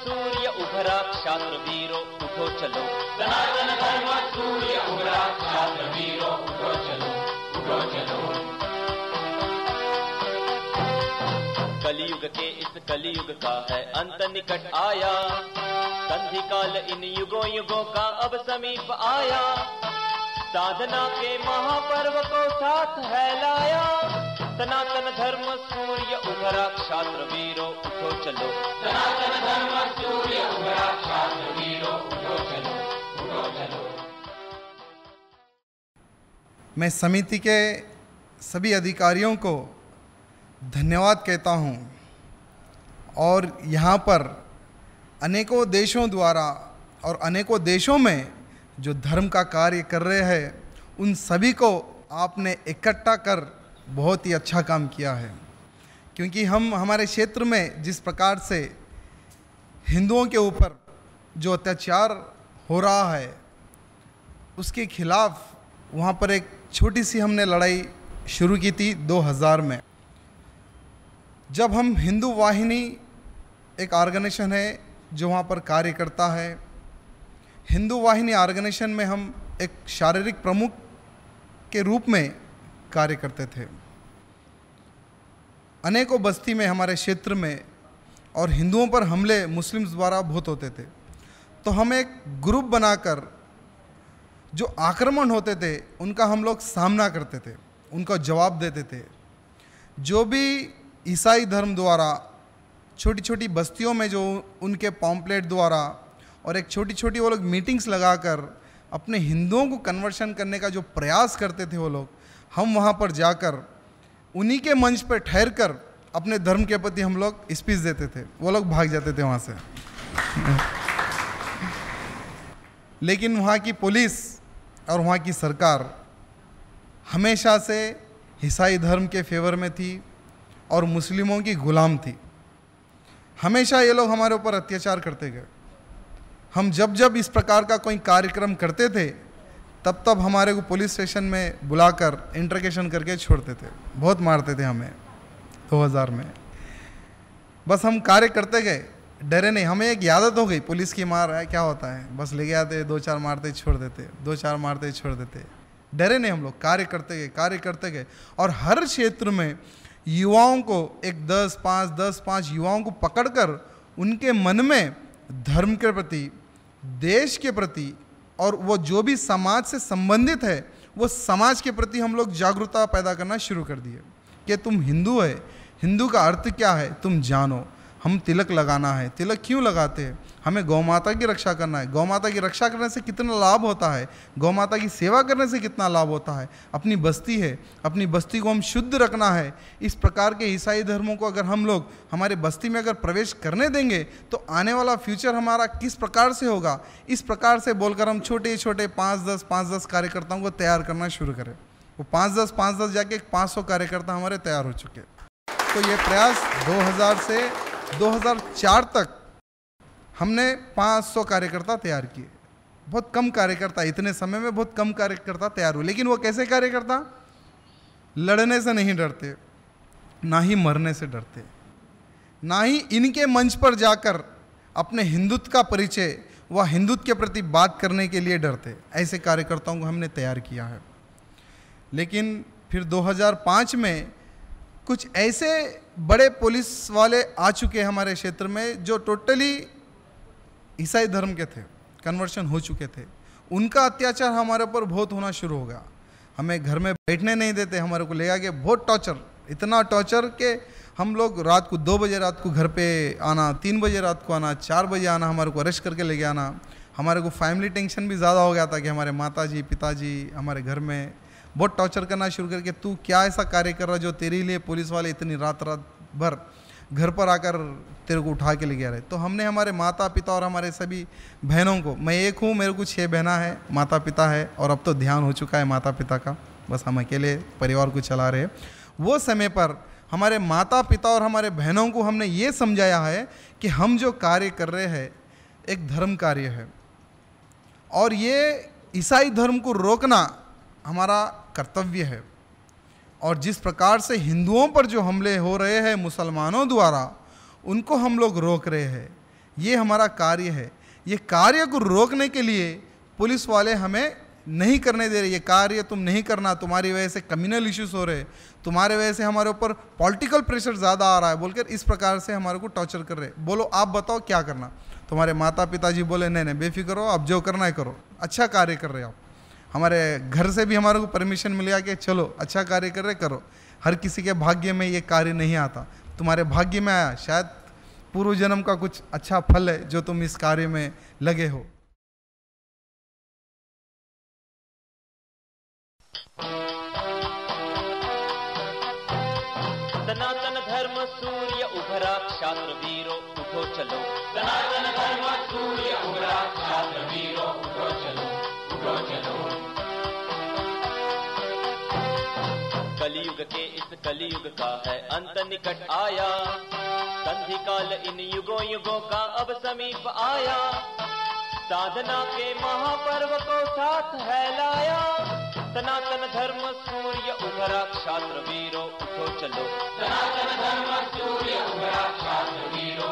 सूर्य उभरा क्षात्र वीरो उठो चलो, सनातन धर्म सूर्य उभरा क्षात्र वीरो उठो चलो, उठो चलो। कलियुग के इस कलियुग का है अंत निकट आया, संधि काल इन युगों युगों का अब समीप आया, साधना के महापर्व को साथ है लाया, सनातन धर्म सूर्य उभरा क्षात्र वीरो उठो चलो, सनातन धर्म सूर्य उभरा क्षात्र वीरो उठो चलो, उठो चलो। मैं समिति के सभी अधिकारियों को धन्यवाद कहता हूँ और यहाँ पर अनेकों देशों द्वारा और अनेकों देशों में जो धर्म का कार्य कर रहे हैं उन सभी को आपने इकट्ठा कर बहुत ही अच्छा काम किया है, क्योंकि हम हमारे क्षेत्र में जिस प्रकार से हिंदुओं के ऊपर जो अत्याचार हो रहा है उसके खिलाफ वहाँ पर एक छोटी सी हमने लड़ाई शुरू की थी 2000 में, जब हम हिंदू वाहिनी एक ऑर्गेनाइजेशन है जो वहाँ पर कार्य करता है। हिंदू वाहिनी ऑर्गेनाइजेशन में हम एक शारीरिक प्रमुख के रूप में कार्य करते थे। अनेकों बस्ती में हमारे क्षेत्र में और हिंदुओं पर हमले मुस्लिम्स द्वारा बहुत होते थे, तो हम एक ग्रुप बनाकर जो आक्रमण होते थे उनका हम लोग सामना करते थे, उनका जवाब देते थे। जो भी ईसाई धर्म द्वारा छोटी छोटी बस्तियों में जो उनके पॉम्पलेट द्वारा और एक छोटी छोटी वो लोग मीटिंग्स लगाकर अपने हिंदुओं को कन्वर्शन करने का जो प्रयास करते थे वो लोग, हम वहाँ पर जाकर उन्हीं के मंच पर ठहर कर अपने धर्म के प्रति हम लोग स्पीच देते थे, वो लोग भाग जाते थे वहाँ से। लेकिन वहाँ की पुलिस और वहाँ की सरकार हमेशा से ईसाई धर्म के फेवर में थी और मुस्लिमों की गुलाम थी। हमेशा ये लोग हमारे ऊपर अत्याचार करते गए। हम जब जब इस प्रकार का कोई कार्यक्रम करते थे तब तब हमारे को पुलिस स्टेशन में बुलाकर इंटरोगेशन करके छोड़ते थे, बहुत मारते थे हमें 2000 में। बस हम कार्य करते गए, डरे नहीं। हमें एक आदत हो गई, पुलिस की मार है क्या होता है, बस लेके आते 2-4 मारते छोड़ देते, 2-4 मारते छोड़ देते। डरे नहीं, हम लोग कार्य करते गए, कार्य करते गए। और हर क्षेत्र में युवाओं को एक 10-5 युवाओं को पकड़कर उनके मन में धर्म के प्रति, देश के प्रति और वो जो भी समाज से संबंधित है वो समाज के प्रति हम लोग जागरूकता पैदा करना शुरू कर दिए कि तुम हिंदू है, हिंदू का अर्थ क्या है तुम जानो। हम तिलक लगाना है, तिलक क्यों लगाते हैं, हमें गौ माता की रक्षा करना है। गौ माता की रक्षा करने से कितना लाभ होता है, गौ माता की सेवा करने से कितना लाभ होता है। अपनी बस्ती है, अपनी बस्ती को हम शुद्ध रखना है। इस प्रकार के ईसाई धर्मों को अगर हम लोग हमारे बस्ती में अगर प्रवेश करने देंगे तो आने वाला फ्यूचर हमारा किस प्रकार से होगा, इस प्रकार से बोलकर हम छोटे छोटे 5-10 कार्यकर्ताओं को तैयार करना शुरू करें। वो 5-10 जाके 500 कार्यकर्ता हमारे तैयार हो चुके। तो ये प्रयास 2000 से 2004 तक हमने 500 कार्यकर्ता तैयार किए। बहुत कम कार्यकर्ता, इतने समय में बहुत कम कार्यकर्ता तैयार हुए। लेकिन वो कैसे कार्यकर्ता, लड़ने से नहीं डरते, ना ही मरने से डरते, ना ही इनके मंच पर जाकर अपने हिंदुत्व का परिचय व हिंदुत्व के प्रति बात करने के लिए डरते। ऐसे कार्यकर्ताओं को हमने तैयार किया है। लेकिन फिर 2005 में कुछ ऐसे बड़े पुलिस वाले आ चुके हमारे क्षेत्र में जो टोटली ईसाई धर्म के थे, कन्वर्शन हो चुके थे। उनका अत्याचार हमारे ऊपर बहुत होना शुरू हो गया। हमें घर में बैठने नहीं देते, हमारे को ले आके बहुत टॉर्चर, इतना टॉर्चर कि हम लोग रात को 2 बजे रात को घर पे आना, 3 बजे रात को आना, 4 बजे आना, हमारे को अरेस्ट करके ले आना। हमारे को फैमिली टेंशन भी ज़्यादा हो गया था कि हमारे माताजी पिताजी हमारे घर में बहुत टॉर्चर करना शुरू करके, तू क्या ऐसा कार्य कर रहा जो तेरे लिए पुलिस वाले इतनी रात भर घर पर आकर तेरे को उठा के ले गया रहे। तो हमने हमारे माता पिता और हमारे सभी बहनों को, मैं एक हूँ, मेरे को 6 बहना है, माता पिता है और अब तो ध्यान हो चुका है माता पिता का, बस हम अकेले परिवार को चला रहे। वो समय पर हमारे माता पिता और हमारे बहनों को हमने ये समझाया है कि हम जो कार्य कर रहे हैं एक धर्म कार्य है और ये ईसाई धर्म को रोकना हमारा कर्तव्य है। और जिस प्रकार से हिंदुओं पर जो हमले हो रहे हैं मुसलमानों द्वारा, उनको हम लोग रोक रहे हैं। ये हमारा कार्य है। ये कार्य को रोकने के लिए पुलिस वाले हमें नहीं करने दे रहे। ये कार्य तुम नहीं करना, तुम्हारी वजह से कम्युनल इश्यूज हो रहे, तुम्हारे वजह से हमारे ऊपर पॉलिटिकल प्रेशर ज़्यादा आ रहा है बोलकर इस प्रकार से हमारे को टॉर्चर कर रहे। बोलो आप बताओ क्या करना। तुम्हारे माता पिताजी बोले नहीं नहीं बेफिक्र हो, आप जो करना है करो, अच्छा कार्य कर रहे हो आप। हमारे घर से भी हमारे को परमिशन मिल गया कि चलो अच्छा कार्य कर रहे करो। हर किसी के भाग्य में ये कार्य नहीं आता, तुम्हारे भाग्य में आया, शायद पूर्व जन्म का कुछ अच्छा फल है जो तुम इस कार्य में लगे हो। सनातन धर्म सूर्य उभरा, क्षात्र वीरो उठो चलो। सनातन धर्म सूर्य उभरा, क्षात्र वीरो उठो चलो, उठो चलो। कलयुग के इस कलयुग का है अंत निकट आया, संधि काल इन युगों युगों का अब समीप आया। साधना के महापर्व को साथ है लाया, सनातन धर्म सूर्य उभरा, क्षात्र वीरो उठो चलो। सनातन धर्म सूर्य उभरा, क्षात्र वीरो